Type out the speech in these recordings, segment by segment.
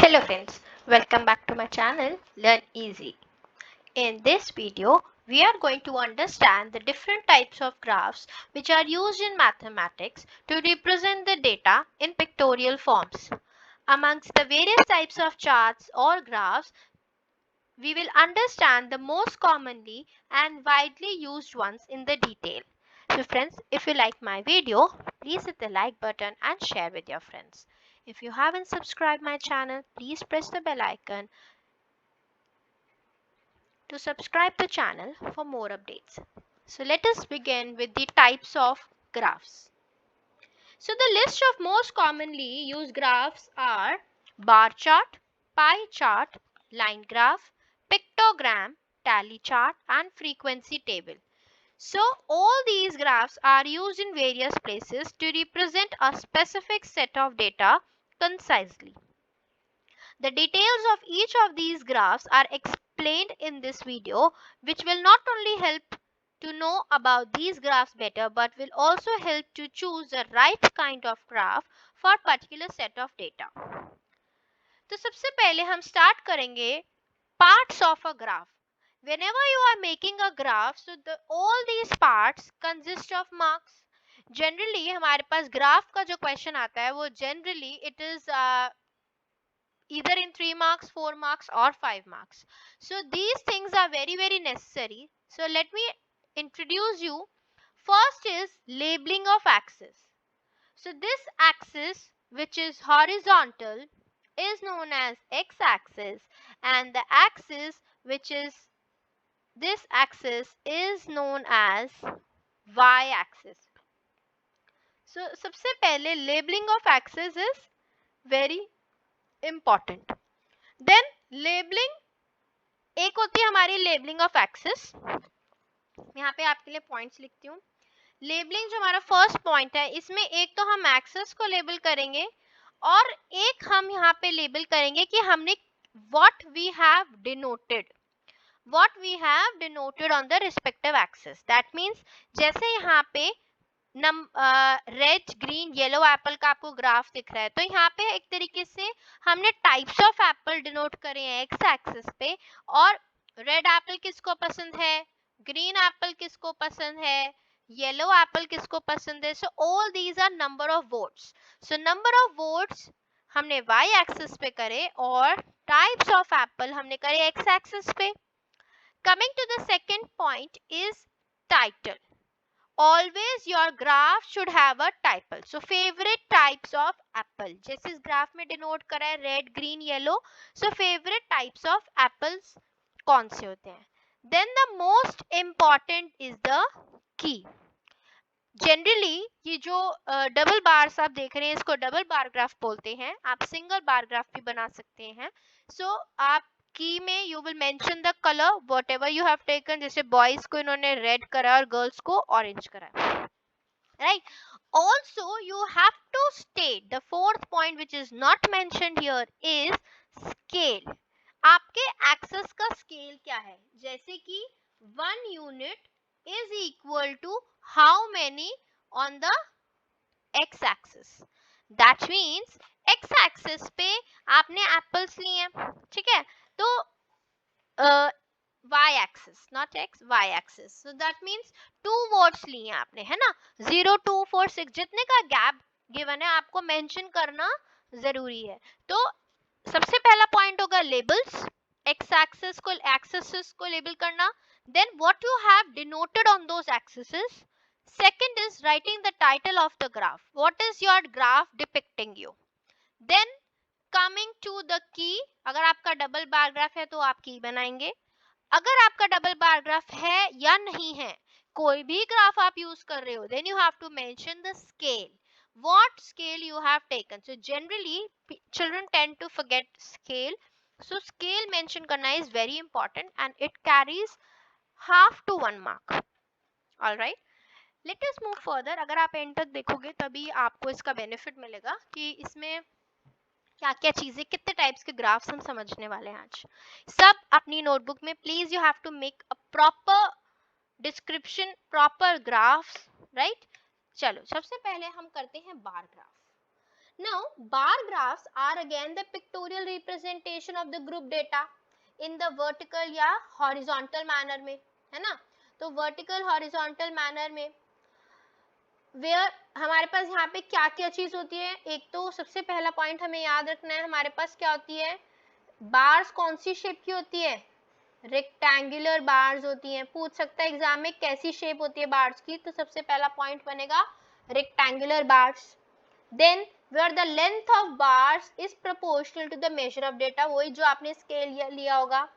Hello friends, welcome back to my channel Learn Easy. In this video, we are going to understand the different types of graphs which are used in mathematics to represent the data in pictorial forms. Amongst the various types of charts or graphs, we will understand the most commonly and widely used ones in the detail. So friends, if you like my video, please hit the like button and share with your friends. If you haven't subscribed my channel, please press the bell icon to subscribe the channel for more updates. So let us begin with the types of graphs. So the list of most commonly used graphs are bar chart, pie chart, line graph, pictogram, tally chart and frequency table. So all these graphs are used in various places to represent a specific set of data concisely. The details of each of these graphs are explained in this video, which will not only help to know about these graphs better but will also help to choose the right kind of graph for particular set of data. तो सबसे पहले हम start करेंगे parts of a graph. Whenever you are making a graph, so all these parts consist of marks. Generally हमारे पास graph का जो question आता है वो generally it is either in 3 marks, 4 marks or 5 marks. So these things are very necessary. So let me introduce you. First is labeling of axis. So this axis which is horizontal is known as x-axis and the axis which is this axis is known as y-axis. So सबसे पहले labeling of axis is very important. Then labeling एक होती है हमारी labelling of axis. यहाँ पे आपके लिए पॉइंट्स लिखती हूँ. लेबलिंग जो हमारा फर्स्ट पॉइंट है इसमें एक तो हम एक्सिस को लेबल करेंगे और एक हम यहाँ पे लेबल करेंगे कि हमने what we have denoted on the respective axis. That means जैसे यहाँ पे रेड ग्रीन येलो एप्पल का आपको ग्राफ दिख रहा है तो यहाँ पे एक तरीके से हमने टाइप्स ऑफ एप्पल डिनोट करे हैं एक्स एक्सिस पे. और रेड एप्पल किसको पसंद है, ग्रीन एप्पल किसको पसंद है, येलो एप्पल किसको पसंद है. So all these are number of votes. So number of votes हमने वाई एक्सिस पे करे और टाइप्स ऑफ एप्पल हमने करे एक्स एक्सिस पे. Coming to the second point is title. Always your graph should have a title. So favorite types of apple. जैसे इस graph में डिनोट करा है red green yellow. So favourite types of apples कौन से होते हैं. Then the most important is the key. Generally ये जो डबल बार्स आप देख रहे हैं इसको डबल बार ग्राफ बोलते हैं. आप सिंगल बार ग्राफ भी बना सकते हैं. सो आप की में you will mention the colour what ever you have taken. जैसे बॉयज को इन्होंने रेड करा और गर्ल्स को ऑरेंज करा, right. Also you have to state the fourth point which is not mentioned here is scale. आपके एक्सेस का scale क्या है. जैसे कि 1 unit is equal to how many on the x axis. That means x axis पे आपने apples लिए हैं, ठीक है. तो y axis not x, y axis. So that means 2 votes लिए आपने, है ना. 0 2 4 6 जितने का गैप गिवन है आपको मेंशन करना जरूरी है. तो सबसे पहला पॉइंट होगा लेबल्स. x axis को लेबल करना. Then what you have denoted on those axes. Second is writing the title of the graph. What is your graph depicting you? Then coming to the key. अगर आपका double bar graph है तो आप की बनाएंगे. अगर आपका डबल बार ग्राफ है या नहीं है, कोई भी ग्राफ आप यूज कर रहे हो, then you have to mention the scale. What scale you have taken. So generally children tend to forget scale. So scale mention करना is very important and it carries half to 1 mark. All right. Let us move further. अगर आप and तक देखोगे तभी आपको इसका benefit मिलेगा कि इसमें क्या क्या चीजें कितने टाइप्स के ग्राफ्स हम समझने वाले हैं आज. सब अपनी नोटबुक में please you have to make a proper description, proper graphs, right. चलो सबसे पहले हम करते हैं bar graph. Now, bar graphs are again the pictorial representation of the group data in the vertical या horizontal manner में, है ना. तो vertical horizontal manner में वेयर हमारे पास यहाँ पे क्या क्या चीज होती है. एक तो सबसे पहला पॉइंट हमें याद रखना है, हमारे पास क्या होती है, बार्स कौन सी शेप की होती है, रेक्टेंगुलर बार्स होती हैं. पूछ सकता है एग्जाम में कैसी शेप होती है बार्स की, तो सबसे पहला पॉइंट बनेगा rectangular bars. Then where the length of bars is proportional to the measure of data, वही जो आपने स्केल लिया होगा.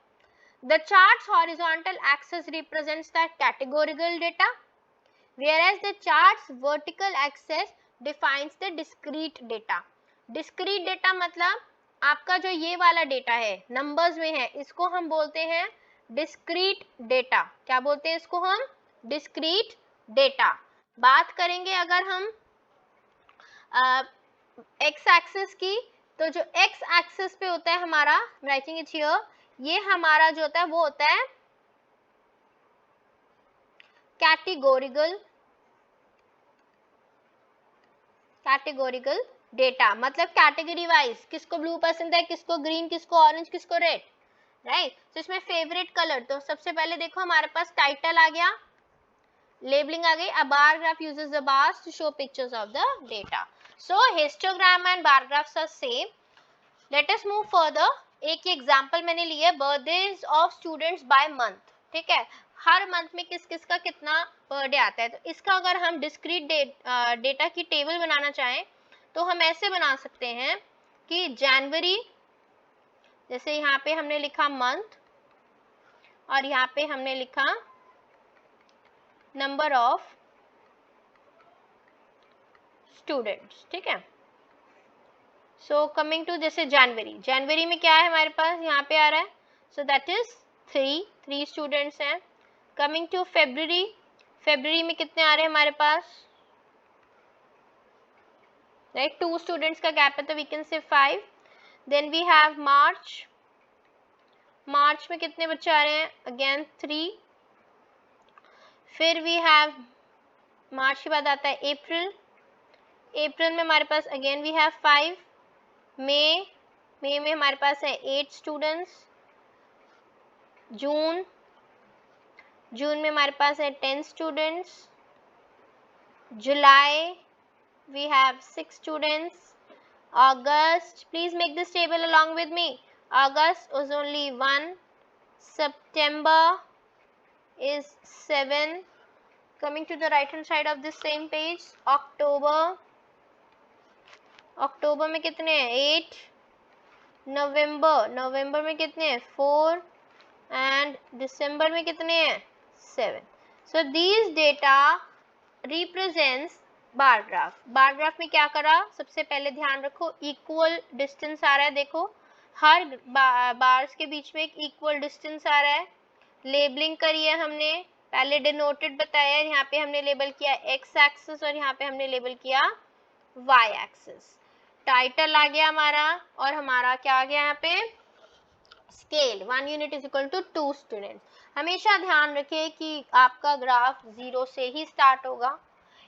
The chart's horizontal axis represents the categorical data, whereas the chart's vertical axis defines the discrete data. Discrete data मतलब आपका जो ये वाला डेटा है नंबर्स में है, इसको हम बोलते हैं डिस्क्रीट डेटा. क्या बोलते हैं इसको हम, डिस्क्रीट डेटा. बात करेंगे अगर हम एक्स एक्सिस की, तो जो एक्स एक्सिस पे होता है हमारा, राइटिंग इट हियर, ये हमारा जो होता है वो होता है कैटेगोरिकल डेटा. मतलब कैटेगरी वाइज किसको ब्लू पसंद है, किसको ग्रीन, किसको ऑरेंज, किसको रेड, राइट. तो इसमें फेवरेट कलर, तो सबसे पहले देखो हमारे पास टाइटल आ गया, लेबलिंग आ गई. A bar graph uses the bars to show pictures of the data. So histogram and bar graphs are same. Let us move further. एक एग्जांपल मैंने लिया है, birthdays of students by month. ठीक है, हर month में किस किस का कितना बर्थडे आता है. तो इसका अगर हम डिस्क्रीट डेटा की टेबल बनाना चाहें तो हम ऐसे बना सकते हैं कि जनवरी, जैसे यहाँ पे हमने लिखा मंथ और यहाँ पे हमने लिखा नंबर ऑफ स्टूडेंट्स. ठीक है, सो कमिंग टू जैसे जनवरी में क्या है हमारे पास, यहाँ पे आ रहा है, सो दैट इज 3 स्टूडेंट्स हैं. कमिंग टू फरवरी में कितने आ रहे हैं हमारे पास, राइट, 2 स्टूडेंट्स का गैप है, तो we can say 5. Then we have मार्च में कितने बच्चे आ रहे हैं, अगेन 3. फिर वी हैव मार्च के बाद आता है अप्रैल में हमारे पास अगेन वी हैव 5. मई में हमारे पास है 8 स्टूडेंट्स. जून में हमारे पास है 10 students. July we have 6 students. August, please make this table along with me. August was only 1. September is 7. Coming to the right hand side of this same page, October में कितने हैं, 8. नवंबर में कितने हैं, 4. and December में कितने हैं, 7. So these data represents bar graph में क्या करा, सबसे पहले ध्यान रखो इक्वल डिस्टेंस आ रहा है. देखो हर बार्स के बीच में एक इक्वल डिस्टेंस आ रहा है. लेबलिंग करी है हमने, पहले डिनोटेड बताया, यहाँ पे हमने लेबल किया एक्स एक्सिस और यहाँ पे हमने लेबल किया वाई एक्सिस. टाइटल आ गया हमारा और हमारा क्या आ गया यहाँ पे, scale 1 unit is equal to 2 student. हमेशा ध्यान रखिए कि आपका ग्राफ 0 से ही स्टार्ट होगा.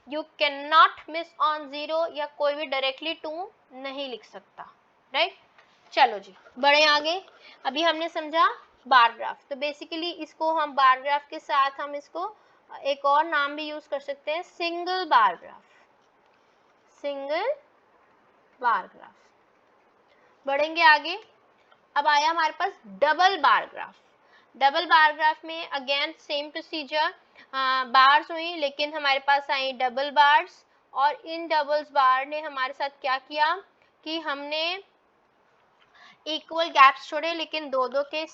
You can not miss on 0, या कोई भी डायरेक्टली 2 नहीं लिख सकता, राइट. चलो जी बढ़े आगे. अभी हमने समझा बार ग्राफ, तो बेसिकली इसको हम बार ग्राफ के साथ हम इसको एक और नाम भी यूज कर सकते हैं, सिंगल बार ग्राफ. बढ़ेंगे आगे. अब आया हमारे पास डबल बार ग्राफ में अगेन सेम प्रोसीजर, बार्स हुई लेकिन हमारे पास आई डबल बार्स, और इन डबल्स बार ने हमारे साथ क्या किया कि हमने इक्वल गैप्स छोड़े लेकिन दो के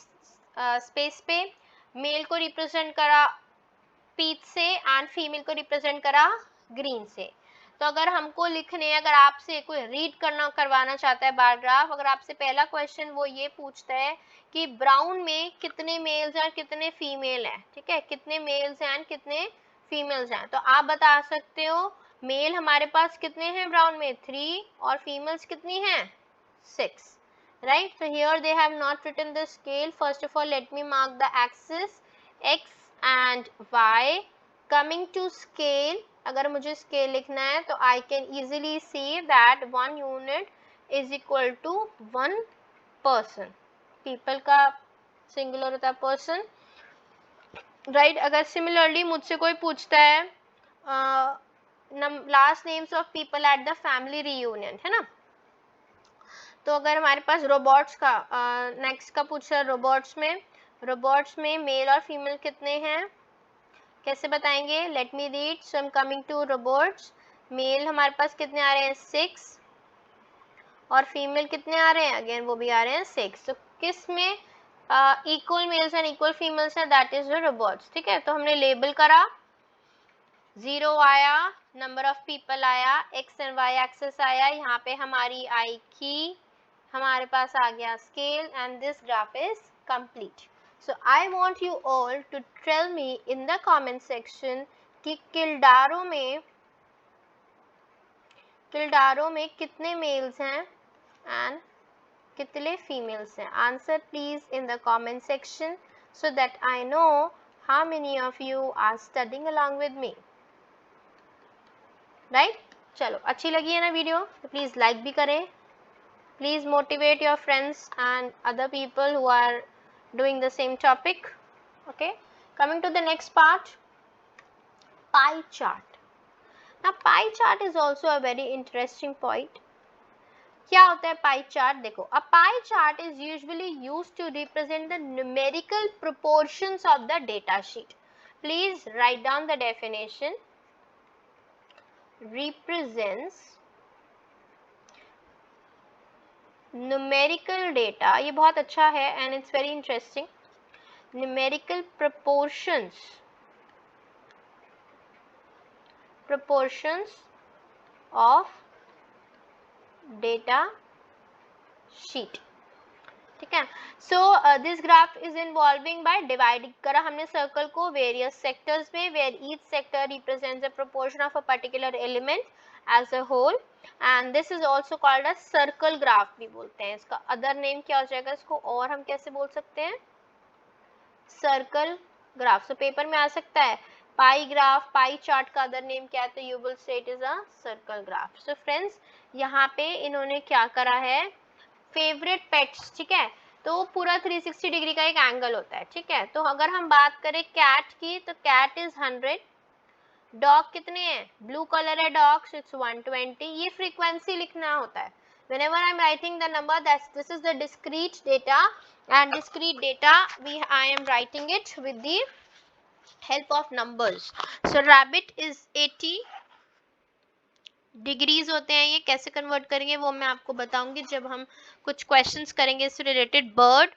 स्पेस पे. मेल को रिप्रेजेंट करा पीच से एंड फीमेल को रिप्रेजेंट करा ग्रीन से. तो अगर हमको लिखने, अगर आपसे कोई रीड करवाना चाहता है बार ग्राफ, अगर आपसे पहला क्वेश्चन वो ये पूछता है कि ब्राउन में कितने मेल्स हैं और कितने फीमेल हैं, ठीक है, कितने मेल्स हैं कितने फीमेल्स हैं, तो आप बता सकते हो मेल हमारे पास कितने हैं ब्राउन में, 3, और फीमेल्स कितनी हैं, 6, right. So here they have not written the scale. First of all, let me mark the axis x and y. Coming to scale, अगर मुझे स्केल लिखना है तो I can easily see that 1 unit is equal to 1 person. People का singular होता है person, right. अगर similarly मुझसे कोई पूछता है last names of people at the family reunion, है ना, तो अगर हमारे पास रोबोट्स का नेक्स्ट का पूछा है, रोबोट्स में मेल और फीमेल कितने हैं, कैसे बताएंगे. Let me read. So I am coming to robots. Male हमारे पास कितने आ रहे हैं 6 और फीमेल कितने आ रहे हैं, अगेन वो भी आ रहे हैं 6. तो किस में equal mails and equal females है, दैट इज द रोबोट्स. ठीक है, तो हमने लेबल करा, 0 आया, नंबर ऑफ पीपल आया, एक्स एंड वाई एक्सेस आया, यहाँ पे हमारी आई की हमारे पास आ गया scale and this graph is complete. So I want you all to tell me in the comment section कि किल्डारो में कितने मेल्स हैं एंड कितने फीमेल्स हैं. Answer please in the comment section so that I know how many of you are studying along with me. Right. चलो, अच्छी लगी है ना वीडियो तो प्लीज लाइक भी करें. Please motivate your friends and other people who are doing the same topic. Okay, coming to the next part, pie chart. ना pie chart is also a very interesting point. क्या होता है pie chart, देखो. A pie chart is usually used to represent the numerical proportions of the data sheet. Please write down the definition. represents numerical data, ये बहुत अच्छा है and it's very interesting. numerical proportions of data sheet. ठीक है. So this graph is involving by dividing करा हमने circle को various sectors में, where each sector represents the proportion of a particular element as a whole and this is also called a circle graph भी बोलते हैं. इसका other name क्या हो जाएगा, इसको और हम कैसे बोल सकते हैं, सर्कल ग्राफ. सो पेपर में आ सकता है पाई ग्राफ, पाई चार्ट का अदर नेम क्या है, तो you will say it is a circle graph. So friends, यहाँ पे इन्होंने क्या करा है, फेवरेट पेट्स. ठीक है, तो पूरा 360 डिग्री का एक एंगल होता है. ठीक है, तो अगर हम बात करें कैट की तो कैट इज 100. डॉग कितने हैं, ब्लू कलर है डॉग, सो इट्स 120. ये फ्रीक्वेंसी लिखना होता है. whenever I am writing the number, that this is the discrete data, and discrete data I am writing it with the help of numbers. so rabbit is 80 degrees होते हैं. ये कैसे convert करेंगे वो मैं आपको बताऊंगी जब हम कुछ क्वेश्चंस करेंगे इससे related. Bird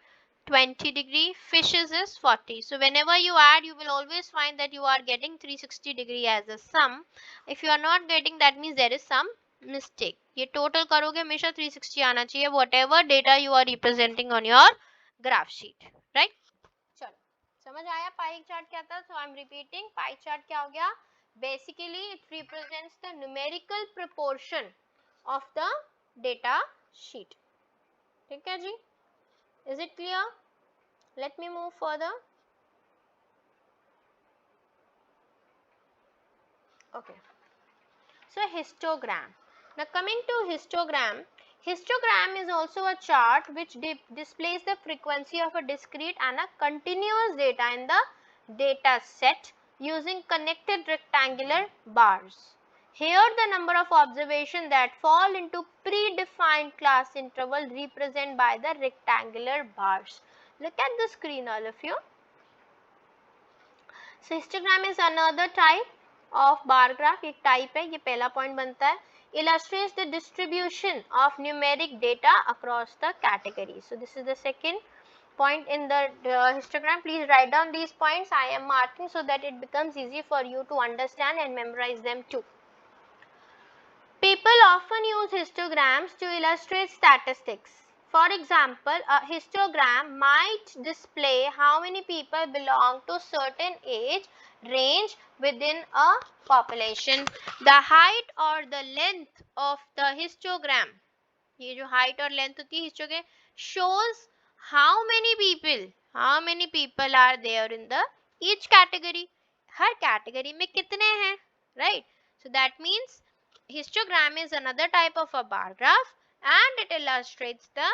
20 degree, fishes is 40. so whenever you add, you will always find that you are getting 360 degree as a sum. if you are not getting, that means there is some mistake. ये total करोगे हमेशा 360 आना चाहिए, whatever data you are representing on your graph sheet, right? चलो, समझ आया pie chart क्या था. so I am repeating, pie chart क्या हो गया, basically it represents the numerical proportion of the data sheet. ठीक है जी, is it clear? let me move further. okay, so histogram. now coming to histogram, histogram is also a chart which displays the frequency of a discrete and a continuous data in the data set using connected rectangular bars. Here the number of observations that fall into predefined class interval represented by the rectangular bars. Look at the screen all of you. So histogram is another type of bar graph. एक type है, ये पहला point बनता है. Illustrates the distribution of numeric data across the categories. So this is the second point in the histogram. Please write down these points. I am marking so that it becomes easy for you to understand and memorize them too. People often use histograms to illustrate statistics. For example, a histogram might display how many people belong to certain age range within a population. The height or the length of the histogram, ये जो height और length होती है histogram, shows how many people are there in the each category. Her category में कितने हैं, right? So that means histogram is another type of a bar graph and it illustrates the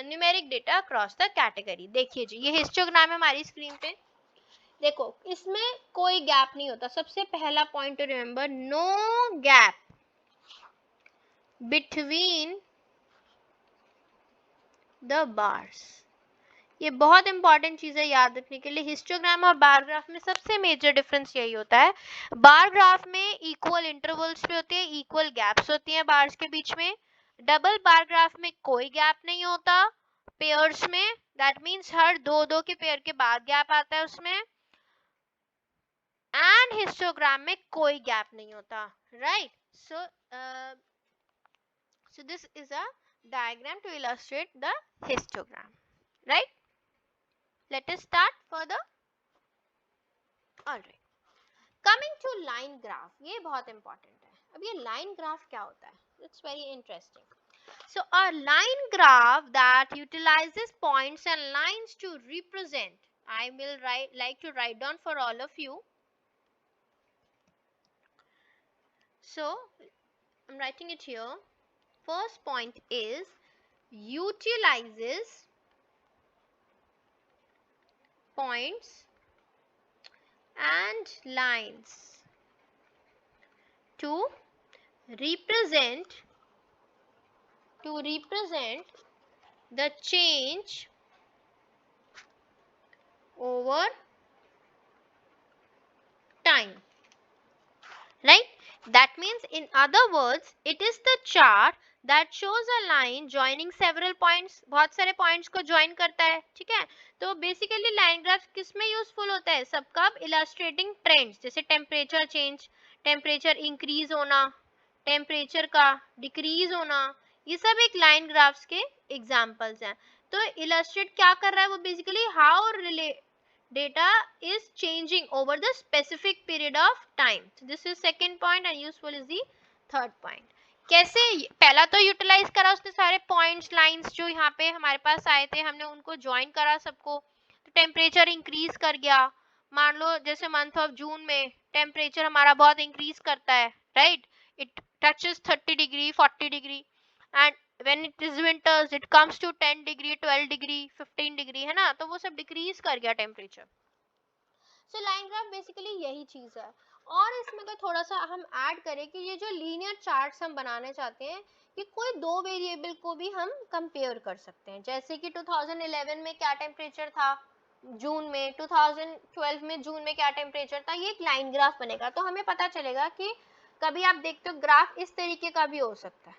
numeric data across the category. देखिए जी, ये histogram है हमारी screen पे. देखो इसमें कोई गैप नहीं होता. सबसे पहला point to remember, no gap between the bars. ये बहुत इंपॉर्टेंट चीज है याद रखने के लिए. हिस्टोग्राम और बार ग्राफ में सबसे मेजर डिफरेंस यही होता है. बार ग्राफ में इक्वल इंटरवल्स पे होते हैं, इक्वल गैप्स होती हैं बार्स के बीच में. डबल बार ग्राफ में कोई गैप नहीं होता. पेयर्स में दैट मींस हर दो दो के पेयर के बाद गैप आता है उसमें. एंड हिस्टोग्राम में कोई गैप नहीं होता. Right. So this is a diagram to illustrate the histogram. Right. Let us start further. Alright. Coming to line graph. ये बहुत important है. अब ये line graph क्या होता है? It's very interesting. So a line graph that utilizes points and lines to represent. I will like to write down for all of you. So I'm writing it here. First point is utilizes points and lines to represent the change over time. Right? That means in other words it is the chart that shows a line joining several points. बहुत सारे points को join करता है. ठीक है. तो basically line graph किस में useful होता है? सब कब? Illustrating trends. जैसे temperature change, temperature increase होना, temperature का decrease होना, ये सब एक line graphs के examples हैं. तो illustrate क्या कर रहा है वो? basically how data is changing over the specific period of time. So this is second point and useful is the third point. कैसे? पहला तो यूटिलाइज करा उसने सारे पॉइंट्स लाइंस जो यहाँ पे हमारे पास आए थे, हमने उनको ज्वाइन करा सबको. तो टेम्परेचर इंक्रीज कर गया. मान लो जैसे मंथ ऑफ जून में टेम्परेचर हमारा बहुत इंक्रीज करता है. Right. It touches 30 degree 40 degree and when it is winters it comes to 10 degree 12 degree 15 degree है ना. तो वो सब डिक्रीज कर गया temperature. So line graph basically यही चीज है. और इसमें अगर थोड़ा सा हम ऐड करें कि ये जो लीनियर चार्ट्स हम बनाना चाहते हैं कि कोई दो वेरिएबल को भी हम कंपेयर कर सकते हैं. जैसे कि 2011 में क्या टेम्परेचर था जून में, 2012 में जून में क्या टेम्परेचर था. ये एक लाइन ग्राफ बनेगा तो हमें पता चलेगा कि कभी आप देखते हो ग्राफ इस तरीके का भी हो सकता है.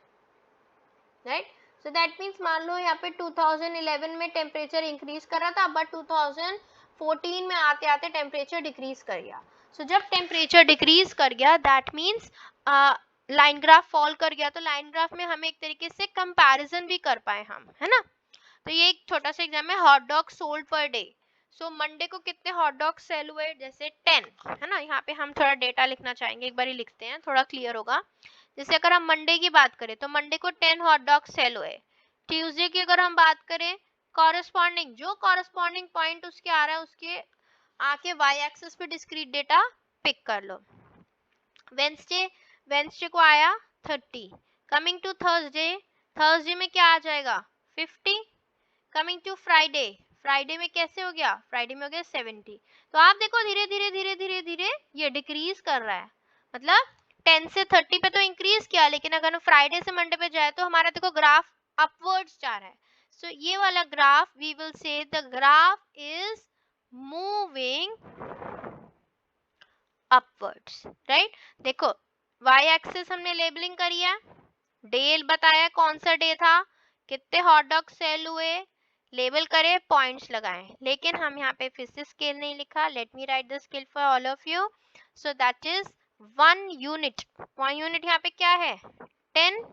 राइट. सो दैट मीन्स मान लो यहाँ पे 2011 में टेम्परेचर इंक्रीज कर रहा था बट 2014 में आते आते टेम्परेचर डिक्रीज कर गया. सो जब टेम्परेचर डिक्रीज कर गया that means line graph fall कर गया. तो लाइन ग्राफ में हमें एक तरीके से कंपैरिजन भी कर पाए हम, है ना. तो ये एक छोटा सा एग्जाम है. Hot dog sold per day. So Monday को कितने हॉट डॉग सेल हुए? जैसे 10, है ना. यहाँ पे हम थोड़ा डेटा लिखना चाहेंगे, एक बार ही लिखते हैं थोड़ा क्लियर होगा. जैसे अगर हम मंडे की बात करें तो मंडे को 10 हॉट डॉग सेल हुए. ट्यूसडे की अगर हम बात करें कॉरेस्पॉन्डिंग जो कॉरेस्पॉन्डिंग पॉइंट उसके आ रहा है उसके आके वाई एक्सिस पे डिस्क्रीट डेटा पिक कर लो. वेंसडे को आया 30. कमिंग टू थर्सडे में क्या आ जाएगा? 50. कमिंग टू फ्राइडे में कैसे हो गया? फ्राइडे में हो गया 70. तो आप देखो धीरे धीरे धीरे धीरे धीरे ये डिक्रीज कर रहा है. मतलब 10 से 30 पे तो इंक्रीज किया लेकिन अगर फ्राइडे से मंडे पे जाए तो हमारा देखो ग्राफ अपवर्ड्स जा रहा है. सो ये वाला graph we will say the graph is moving upwards. Right. देखो वाई एक्सिस हमने लेबलिंग करी है, डे बताया कौन सा डे था, कितने हॉट डॉग सेल हुए, लेबल करे, पॉइंट्स लगाएं. लेकिन हम यहाँ पे फिर से स्केल नहीं लिखा. Late me right the scale for all of you. So that is 1 unit. 1 unit यहाँ पे क्या है? 10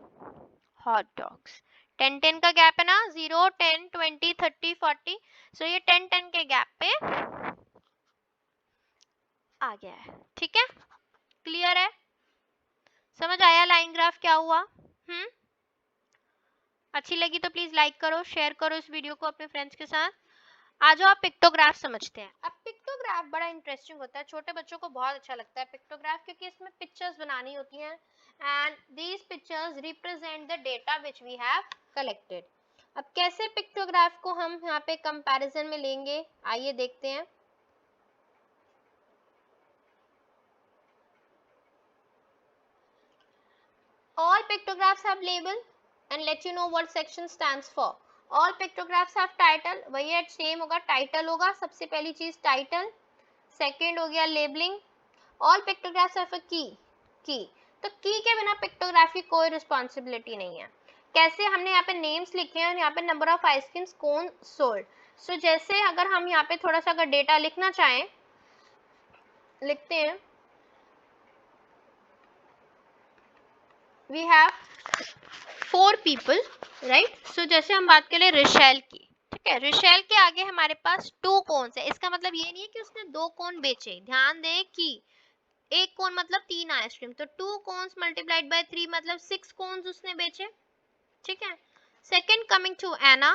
हॉट डॉग्स. 10 का गैप है ना. 0 10 20 30 40. सो ये 10 के गैप पे आ गया है. ठीक है. क्लियर है? समझ आया लाइन ग्राफ क्या हुआ? अच्छी लगी तो प्लीज लाइक करो, शेयर करो इस वीडियो को अपने फ्रेंड्स के साथ. आ जाओ आप पिक्टोग्राफ समझते हैं। अब पिक्टोग्राफ बड़ा इंटरेस्टिंग होता है, छोटे बच्चों को बहुत अच्छा लगता है पिक्टोग्राफ, क्योंकि इसमें पिक्चर्स बनानी होती हैं and these pictures represent the data which we have collected. अब कैसे पिक्टोग्राफ को हम यहाँ पे कंपैरिजन में लेंगे, आइए देखते हैं। All pictographs have label and let you know what section stands for. All pictographs have title, वही है सेम होगा, टाइटल होगा, सबसे पहली चीज टाइटल, सेकेंड हो गया labelling. All pictographs have a key, की तो की के बिना पिक्टोग्राफ की कोई रिस्पॉन्सिबिलिटी नहीं है। कैसे, हमने यहाँ पे नेम्स लिखे हैं और यहाँ पे number of ice creams cone sold. So जैसे अगर हम यहाँ पे थोड़ा सा अगर डेटा लिखना चाहें, लिखते हैं, we have 4 people, right. So जैसे हम बात करें रिशेल की, ठीक है, रिशेल के आगे हमारे पास 2 कोन्स है। इसका मतलब ये नहीं है कि उसने 2 कोन बेचे, ध्यान दें कि एक कोन मतलब 3 आइसक्रीम, तो 2 कोन्स मल्टीप्लाइड बाय 3 मतलब 6 कोन्स उसने बेचे, ठीक है। सेकंड कमिंग टू एना,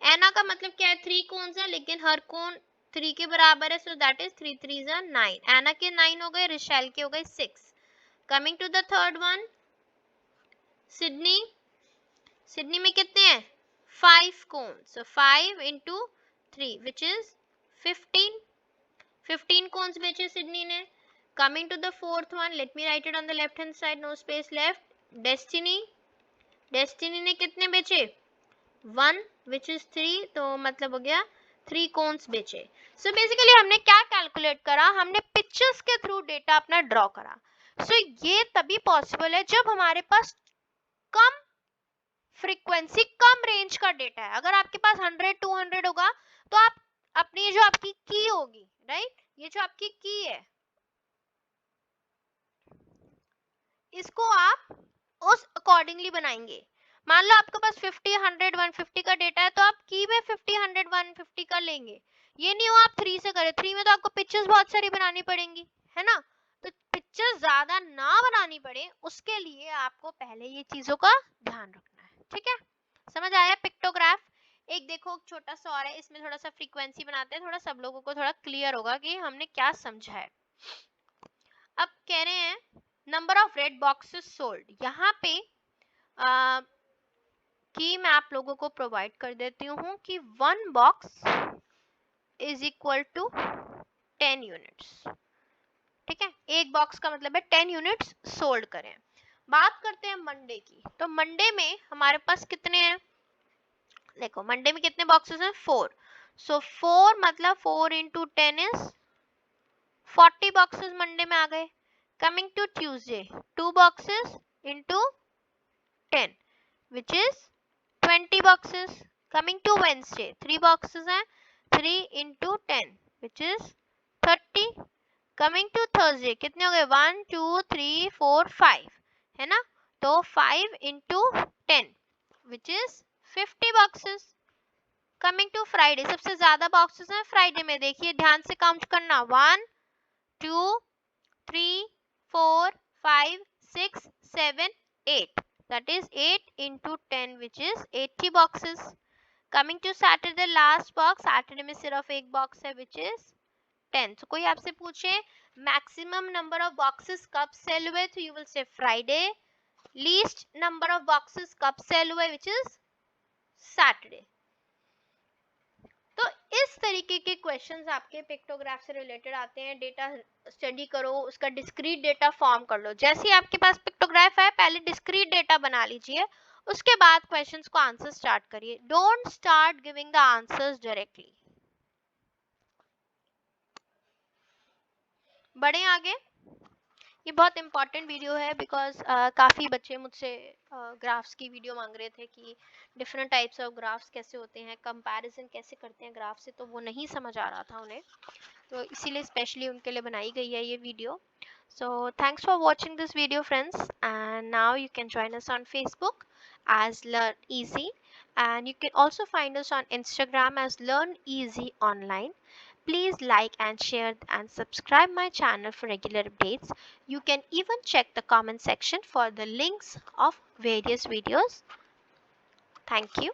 एना का मतलब क्या है, 3 कोन्स है लेकिन हर कोन 3 के बराबर है, सो दैट इज 3 3 9। एना के 9 हो गए, रिशेल के हो गए 6। Coming to the third one Sydney, Sydney में कितने हैं 5 cone, so 5 into 3 which is 15, 15 cones बेचे सिडनी ने। Coming to the fourth one, let me write it on the left hand side, no space left, Destiny, Destiny ने कितने बेचे 1 which is 3, तो मतलब हो गया 3 कोन्स बेचे। सो बेसिकली हमने क्या कैलकुलेट करा, हमने पिक्चर्स के थ्रू डेटा अपना ड्रॉ करा। सो ये तभी पॉसिबल है जब हमारे पास कम फ्रीक्वेंसी, कम रेंज का डेटा है। अगर आपके पास 100 200 होगा तो आप अपनी जो आपकी की होगी, राइट, ये जो आपकी की है इसको आप उस अकॉर्डिंगली बनाएंगे। मान लो आपके पास 50 100 150 का डेटा है तो आप की में 50 100 150 का लेंगे। ये नहीं हो आप 3 से करें, 3 में तो आपको पिक्चर्स बहुत सारी बनानी पड़ेंगी, है ना। तो पिक्चर्स ज्यादा ना बनानी पड़े उसके लिए आपको पहले ये चीजों का ध्यान रखना है, ठीक है। समझ आया पिक्टोग्राफ। एक देखो छोटा सा और है, इसमें थोड़ा सा फ्रीक्वेंसी बनाते हैं, थोड़ा सब लोगों को थोड़ा क्लियर होगा कि हमने क्या समझा है। अब कह रहे हैं number of red boxes sold, यहाँ पे कि मैं आप लोगों को प्रोवाइड कर देती हूँ कि 1 box is equal to 10 units, ठीक है। एक बॉक्स का मतलब है 10 यूनिट्स सोल्ड करें। बात करते हैं मंडे की, तो मंडे में हमारे पास कितने हैं, देखो मंडे में कितने बॉक्सेस हैं 4, सो 4 मतलब 4 into 10 इज 40 बॉक्सेस मंडे में आ गए। Coming to Tuesday 2 boxes into 10 which is 20 boxes. Coming to Wednesday 3 boxes हैं, 3 into 10 which is 30. Coming to Thursday कितने हो गए 1 2 3 4 5, है ना, तो 5 into 10 which is 50 boxes. Coming to Friday सबसे ज्यादा boxes हैं फ्राइडे में, देखिए ध्यान से काउंट करना 1 2 3 4 5 6 7 8, that is 8 into 10 which is 80 boxes. Coming to Saturday last box, Saturday में सिर्फ एक box है which is 10. So कोई आपसे पूछे maximum number of boxes कब sell हुए, तो you will say Friday. Least number of boxes कब sell हुए which is Saturday. तो इस तरीके के क्वेश्चंस आपके पिक्टोग्राफ से रिलेटेड आते हैं। डेटा स्टडी करो, उसका डिस्क्रीट डेटा फॉर्म कर लो। जैसे ही आपके पास पिक्टोग्राफ है पहले डिस्क्रीट डेटा बना लीजिए, उसके बाद क्वेश्चंस को आंसर स्टार्ट करिए। Don't start giving the answers directly. बढ़े आगे, ये बहुत इंपॉर्टेंट वीडियो है बिकॉज काफ़ी बच्चे मुझसे ग्राफ्स की वीडियो मांग रहे थे कि डिफरेंट टाइप्स ऑफ ग्राफ्स कैसे होते हैं, कंपैरिजन कैसे करते हैं ग्राफ से, तो वो नहीं समझ आ रहा था उन्हें, तो इसीलिए स्पेशली उनके लिए बनाई गई है ये video. So thanks for watching this video friends, and now you can join us on Facebook as Learn Easy, and you can also find us on Instagram as Learn Easy Online. Please like and share and subscribe my channel for regular updates. You can even check the comment section for the links of various videos. Thank you.